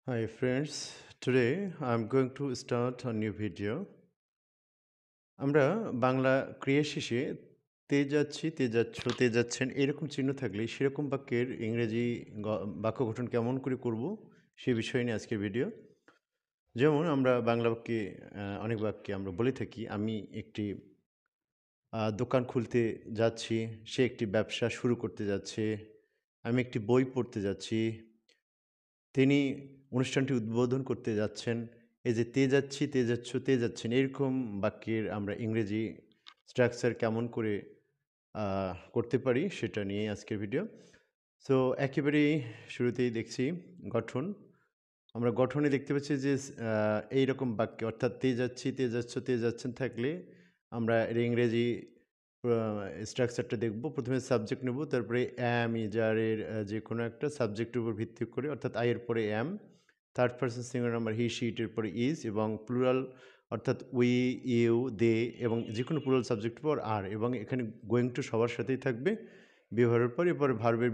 Hi friends, today I'm going to start a new video. আমরা বাংলা ক্রিয়া শেষে তে যাচ্ছি, তে যাচ্ছ, তে যাচ্ছেন এরকম চিহ্ন থাকলে সেরকম বাক্যের ইংরেজি বাক্য গঠন কেমন করে করব সে বিষয় নিয়ে আজকের ভিডিও। যেমন আমরা বাংলা বাক্যে অনেক বাক্যে আমরা বলে থাকি আমি একটি দোকান খুলতে যাচ্ছি, সে একটি ব্যবসা শুরু করতে যাচ্ছে, আমি একটি বই পড়তে যাচ্ছি, তিনি অনুষ্ঠানটি উদ্বোধন করতে যাচ্ছেন। এই যে তে যাচ্ছি, তে যাচ্ছ, তে যাচ্ছেন এরকম বাক্যের আমরা ইংরেজি স্ট্রাকচার কেমন করে করতে পারি সেটা নিয়েই আজকের ভিডিও। সো একেবারেই শুরুতেই দেখছি গঠন। আমরা গঠনে দেখতে পাচ্ছি যে এইরকম বাক্যে অর্থাৎ তে যাচ্ছি, তে যাচ্ছ, তে যাচ্ছেন থাকলে আমরা এর ইংরেজি স্ট্রাকচারটা দেখব। প্রথমে সাবজেক্ট নেব, তারপরে অ্যাম, ইজ, আর এর যেকোনো একটা সাবজেক্টের উপর ভিত্তি করে অর্থাৎ আই এর পরে am, third person singular number he, she, ইটের পরে ইজ এবং প্লুরাল অর্থাৎ উই, ইউ, দে এবং যেকোনো প্লুরাল সাবজেক্টের পর আর এবং এখানে গোয়িং টু সবার সাথেই থাকবে ব্যবহারের পর। এরপরে ভার্বের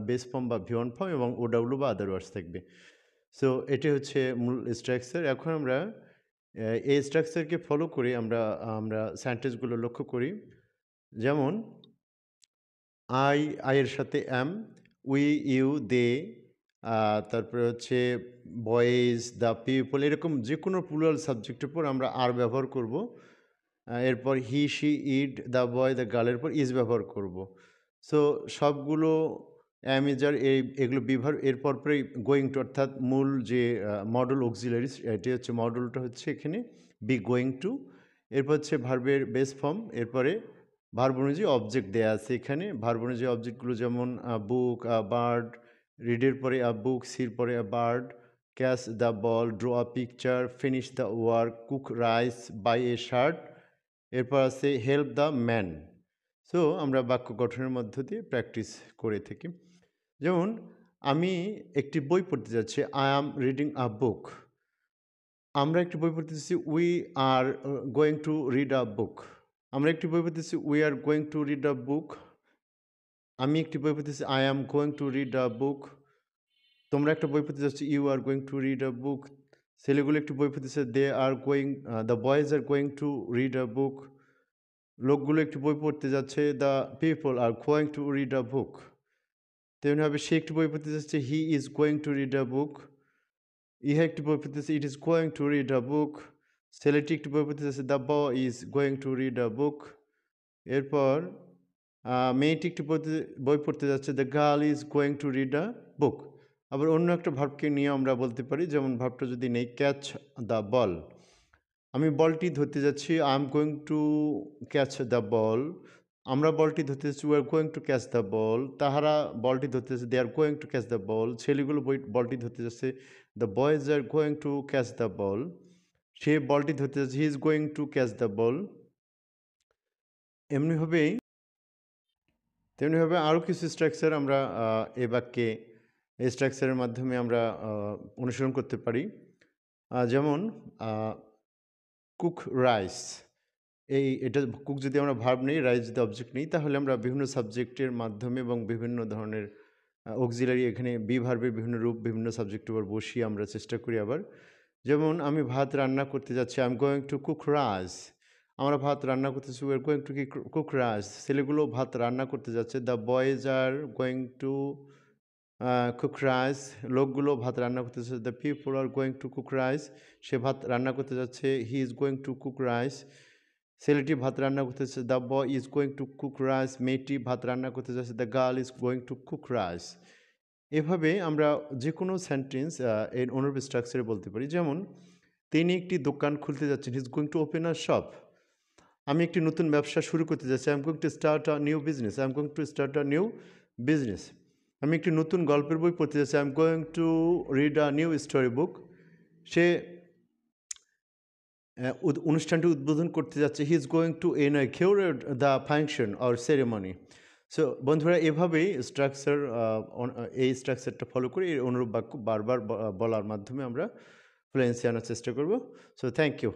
বেস ফর্ম বা ভি ওয়ান ফর্ম এবং ওডাব্লিউ বা আদার ওয়ার্ডস থাকবে। সো এটি হচ্ছে মূল স্ট্রাকচার। এখন আমরা এই স্ট্রাকচারকে ফলো করে আমরা আমরা সেন্টেন্সগুলো লক্ষ্য করি। যেমন আই এর সাথে অ্যাম, উই, ইউ, দে, তারপরে হচ্ছে বয়েজ, দ্য পিপল এরকম যেকোনো প্লুরাল সাবজেক্টের উপর আমরা আর ব্যবহার করব। এরপর he, she, it, the boy, the girl এরপর ইজ ব্যবহার করব। সো সবগুলো অ্যামিজার এগুলো ব্যবহার এর পরপরই গোয়িং টু অর্থাৎ মূল যে মডেল অক্সিলারিস এটি হচ্ছে মডেলটা হচ্ছে এখানে বি গোয়িং টু। এরপর হচ্ছে ভার্বের বেস ফর্ম, এরপরে ভার্ব অনুযায়ী অবজেক্ট দেয়া আছে এখানে। ভার্ব অনুযায়ী অবজেক্টগুলো যেমন বুক, বার্ড, রিডের পরে বুক, সির পরে bird, catch the ball, draw a picture, finish the work, cook rice, buy a shirt, এরপর আছে হেল্প দ্য ম্যান। সো আমরা বাক্য গঠনের মধ্য দিয়ে প্র্যাকটিস করে থাকি। যেমন আমি একটি বই পড়তে যাচ্ছি, I am reading a book. আমরা একটি বই পড়তে যাচ্ছি, we are going to read a book. আমরা একটি বই পড়তেছি, we are going to read a book. আমি একটি বই পড়তেছি, I am going to read a book. তোমরা একটা বই পড়তে যাচ্ছ, you are going to read a book. ছেলেগুলো একটি বই পড়তেছে, they are going, the boys are going to read a book. লোকগুলো একটি বই পড়তে যাচ্ছে, the people are going to read a book. তেমনিভাবে সে একটি বই পড়তে যাচ্ছে, he is going to read a book. ইহা একটি বই পড়তেছে, it is going to read a book. ছেলেটি একটি বই পড়তে যাচ্ছে, the boy is going to read a book. এরপর মেয়েটি একটি বই পড়তে যাচ্ছে, the girl is going to read a book. আবার অন্য একটা ভার্বকে নিয়ে আমরা বলতে পারি, যেমন ভার্বটা যদি নেই, ক্যাচ দ্য বল। আমি বলটি ধরতে যাচ্ছি, I am going to catch the ball. আমরা বলটি ধরতে যাচ্ছি, we are going to catch the ball. তাহারা বলটি ধরতে যাচ্ছে, they are going to catch the ball. ছেলেগুলো বলটি ধরতে যাচ্ছে, the boys are going to catch the ball. সে বলটি ধরতে যাচ্ছে, he is going to catch the ball. এমনিভাবেই তেমনিভাবে আরও কিছু স্ট্রাকচার আমরা এ বাক্যে এই স্ট্রাকচারের মাধ্যমে আমরা অনুসরণ করতে পারি। যেমন কুক রাইস, এটা কুক যদি আমরা ভার্ব নেই, রাইস যদি অবজেক্ট নেই, তাহলে আমরা বিভিন্ন সাবজেক্টের মাধ্যমে এবং বিভিন্ন ধরনের অক্সিলারি এখানে বি ভার্বের বিভিন্ন রূপ বিভিন্ন সাবজেক্টের উপর বসিয়ে আমরা চেষ্টা করি আবার। যেমন আমি ভাত রান্না করতে যাচ্ছি, I am going to cook rice. আমরা ভাত রান্না করতেছি, we are going to cook rice. ছেলেগুলো ভাত রান্না করতে যাচ্ছে, the boys are going to cook rice. লোকগুলো ভাত রান্না করতেছে, the people are going to cook rice. সে ভাত রান্না করতে যাচ্ছে, he is going to cook rice. ছেলেটি ভাত রান্না করতেছে, the boy is going to cook rice. মেয়েটি ভাত রান্না করতে যাচ্ছে, the girl is going to cook rice. এভাবে আমরা যে কোনো সেন্টেন্স এর অনুরূপ স্ট্রাকচারে বলতে পারি। যেমন তিনি একটি দোকান খুলতে যাচ্ছেন, he is going to open a shop. আমি একটি নতুন ব্যবসা শুরু করতে যাচ্ছি, I am going to start a new business. I am going to start a new business. আমি একটি নতুন গল্পের বই পড়তে যাচ্ছি, I am going to read a new story book. সে অনুষ্ঠানটি উদ্বোধন করতে যাচ্ছে, he is going to inaugurate the function or ceremony. So বন্ধুরা, এভাবেই এই স্ট্রাকচারটা ফলো করে এই অনুরূপ বাক্য বারবার বলার মাধ্যমে আমরা ফ্লুয়েন্সি আনার চেষ্টা করব। So thank you.